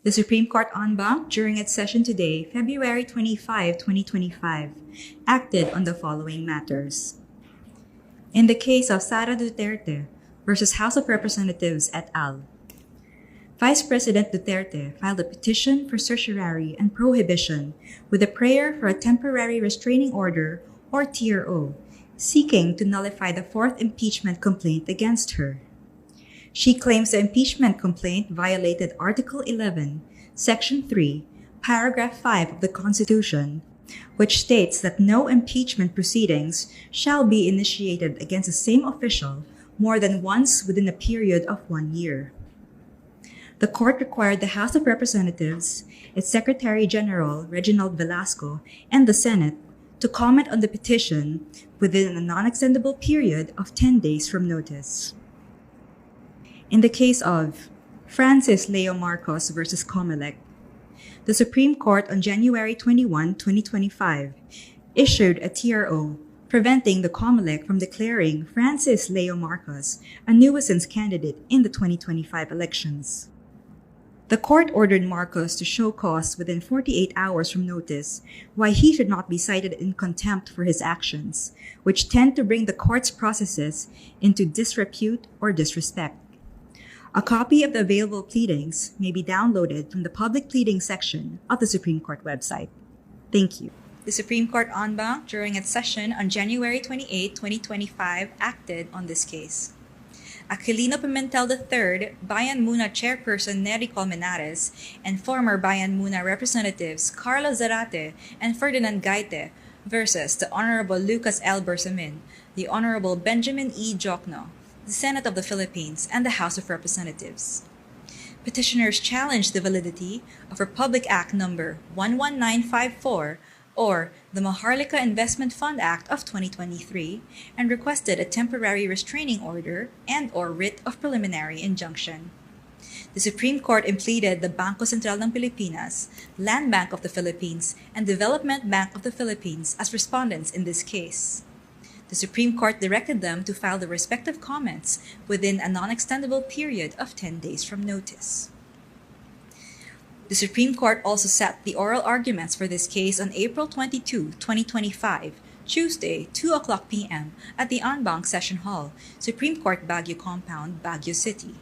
The Supreme Court en banc, during its session today, February 25, 2025, acted on the following matters. In the case of Sara Duterte versus House of Representatives et al., Vice President Duterte filed a petition for certiorari and prohibition with a prayer for a temporary restraining order, or TRO, seeking to nullify the fourth impeachment complaint against her. She claims the impeachment complaint violated Article 11, Section 3, Paragraph 5 of the Constitution, which states that no impeachment proceedings shall be initiated against the same official more than once within a period of 1 year. The court required the House of Representatives, its Secretary General, Reginald Velasco, and the Senate to comment on the petition within a non-extendable period of 10 days from notice. In the case of Francis Leo Marcos versus Comelec, the Supreme Court on January 21, 2025, issued a TRO preventing the Comelec from declaring Francis Leo Marcos a nuisance candidate in the 2025 elections. The court ordered Marcos to show cause within 48 hours from notice why he should not be cited in contempt for his actions, which tend to bring the court's processes into disrepute or disrespect. A copy of the available pleadings may be downloaded from the public pleading section of the Supreme Court website. Thank you. The Supreme Court en banc, during its session on January 28, 2025, acted on this case. Aquilino Pimentel III, Bayan Muna Chairperson Nery Colmenares, and former Bayan Muna Representatives Carlo Zarate and Ferdinand Gaite versus the Honorable Lucas L. Bersamin, the Honorable Benjamin E. Jokno, the Senate of the Philippines, and the House of Representatives. Petitioners challenged the validity of Republic Act No. 11954, or the Maharlika Investment Fund Act of 2023, and requested a temporary restraining order and/or writ of preliminary injunction. The Supreme Court impleaded the Bangko Sentral ng Pilipinas, Land Bank of the Philippines, and Development Bank of the Philippines as respondents in this case. The Supreme Court directed them to file the respective comments within a non-extendable period of 10 days from notice. The Supreme Court also set the oral arguments for this case on April 22, 2025, Tuesday, 2:00 p.m. at the en banc Session Hall, Supreme Court Baguio Compound, Baguio City.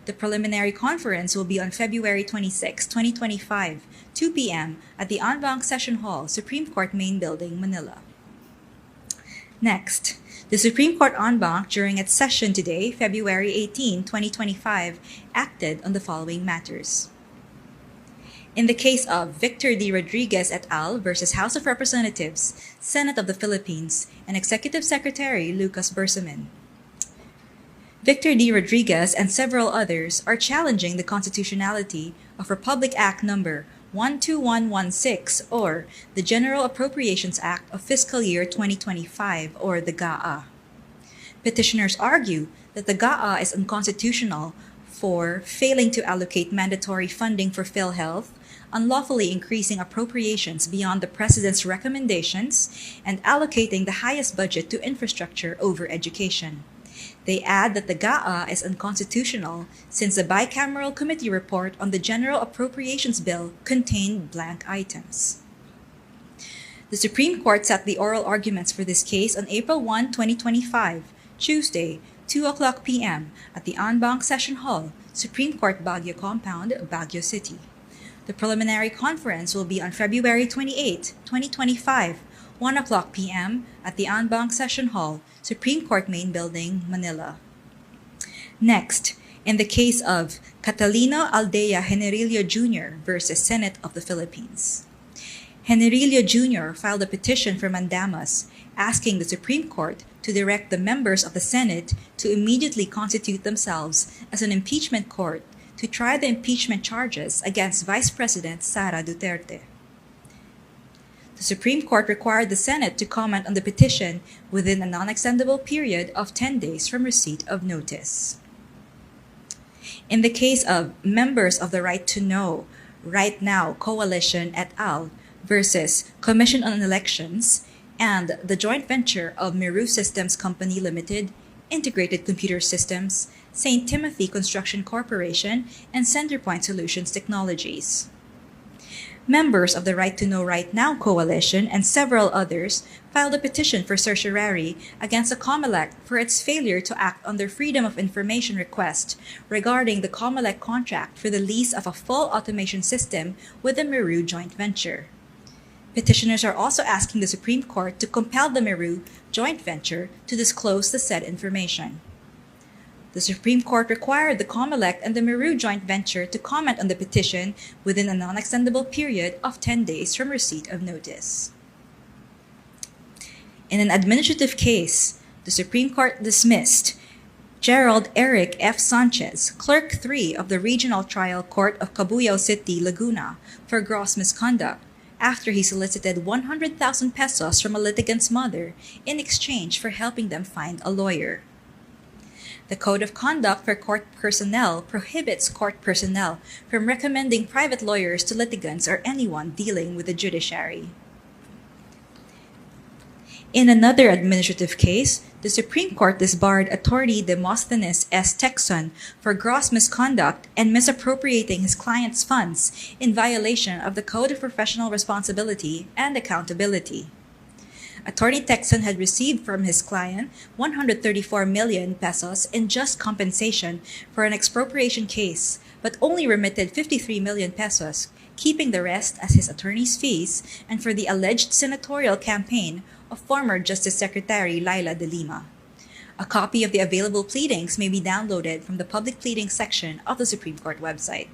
The preliminary conference will be on February 26, 2025, 2 p.m. at the en banc Session Hall, Supreme Court Main Building, Manila. Next, the Supreme Court en banc, during its session today, February 18, 2025, acted on the following matters. In the case of Victor D. Rodriguez et al. Versus House of Representatives, Senate of the Philippines, and Executive Secretary Lucas Bersamin. Victor D. Rodriguez and several others are challenging the constitutionality of Republic Act No. 12116, or the General Appropriations Act of Fiscal Year 2025, or the GAA. Petitioners argue that the GAA is unconstitutional for failing to allocate mandatory funding for PhilHealth, unlawfully increasing appropriations beyond the President's recommendations, and allocating the highest budget to infrastructure over education. They add that the GAA is unconstitutional since the bicameral committee report on the General Appropriations Bill contained blank items. The Supreme Court set the oral arguments for this case on April 1, 2025, Tuesday, 2:00 p.m. at the en banc Session Hall, Supreme Court Baguio Compound, Baguio City. The preliminary conference will be on February 28, 2025, 1:00 p.m. at the en banc Session Hall, Supreme Court Main Building, Manila. Next, in the case of Catalino Aldea Generillo Jr. versus Senate of the Philippines. Generillo Jr. filed a petition for mandamus asking the Supreme Court to direct the members of the Senate to immediately constitute themselves as an impeachment court to try the impeachment charges against Vice President Sara Duterte. The Supreme Court required the Senate to comment on the petition within a non-extendable period of 10 days from receipt of notice. In the case of members of the Right to Know, Right Now Coalition et al. Versus Commission on Elections and the joint venture of Miru Systems Company Limited, Integrated Computer Systems, St. Timothy Construction Corporation, and Centerpoint Solutions Technologies. Members of the Right to Know Right Now Coalition and several others filed a petition for certiorari against the COMELEC for its failure to act on their Freedom of Information request regarding the COMELEC contract for the lease of a full automation system with the Meru joint venture. Petitioners are also asking the Supreme Court to compel the Meru joint venture to disclose the said information. The Supreme Court required the COMELEC and the Meru joint venture to comment on the petition within a non-extendable period of 10 days from receipt of notice. In an administrative case, the Supreme Court dismissed Gerald Eric F. Sanchez, Clerk 3 of the Regional Trial Court of Cabuyao City, Laguna, for gross misconduct after he solicited 100,000 pesos from a litigant's mother in exchange for helping them find a lawyer. The Code of Conduct for Court Personnel prohibits court personnel from recommending private lawyers to litigants or anyone dealing with the judiciary. In another administrative case, the Supreme Court disbarred attorney Demosthenes S. Texon for gross misconduct and misappropriating his client's funds in violation of the Code of Professional Responsibility and Accountability. Attorney Texon had received from his client 134 million pesos in just compensation for an expropriation case, but only remitted 53 million pesos, keeping the rest as his attorney's fees and for the alleged senatorial campaign of former Justice Secretary Laila de Lima. A copy of the available pleadings may be downloaded from the public pleadings section of the Supreme Court website.